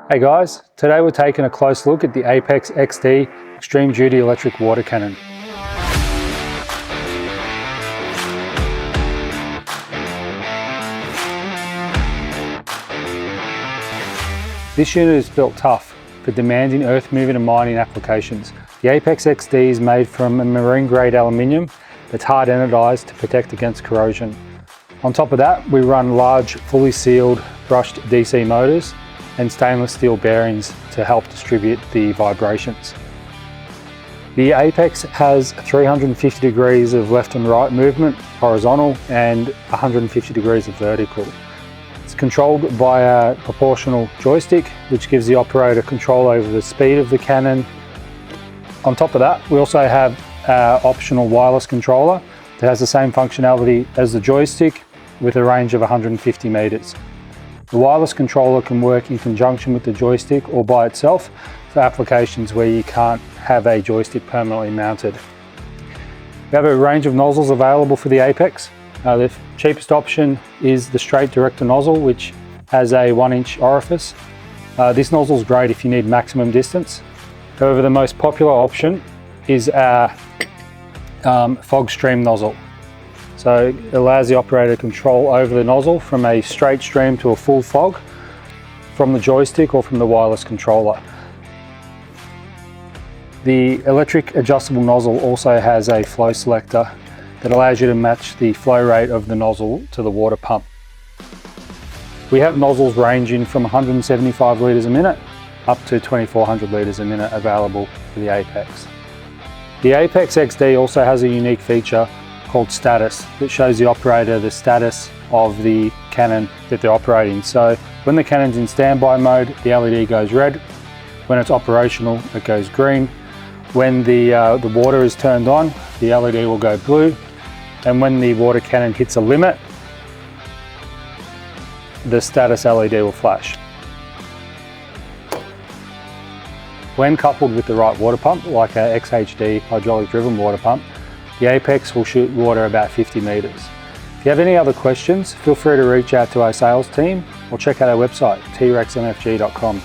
Hey guys, today we're taking a close look at the Apex XD Extreme Duty Electric Water Cannon. This unit is built tough for demanding earth moving and mining applications. The Apex XD is made from a marine grade aluminium that's hard anodised to protect against corrosion. On top of that, we run large, fully sealed, brushed DC motors and stainless steel bearings to help distribute the vibrations. The Apex has 350 degrees of left and right movement, horizontal, and 150 degrees of vertical. It's controlled by a proportional joystick, which gives the operator control over the speed of the cannon. On top of that, we also have an optional wireless controller that has the same functionality as the joystick with a range of 150 meters. The wireless controller can work in conjunction with the joystick or by itself for applications where you can't have a joystick permanently mounted. We have a range of nozzles available for the Apex. The cheapest option is the straight director nozzle, which has a 1-inch orifice. This nozzle is great if you need maximum distance. However, the most popular option is our fog stream nozzle. So it allows the operator to control over the nozzle from a straight stream to a full fog from the joystick or from the wireless controller. The electric adjustable nozzle also has a flow selector that allows you to match the flow rate of the nozzle to the water pump. We have nozzles ranging from 175 litres a minute up to 2400 litres a minute available for the Apex. The Apex XD also has a unique feature called status that shows the operator the status of the cannon that they're operating. So when the cannon's in standby mode, the LED goes red. When it's operational, it goes green. When the water is turned on, the LED will go blue. And when the water cannon hits a limit, the status LED will flash. When coupled with the right water pump, like our XHD hydraulic driven water pump, the Apex will shoot water about 50 meters. If you have any other questions, feel free to reach out to our sales team or check out our website, trexmfg.com.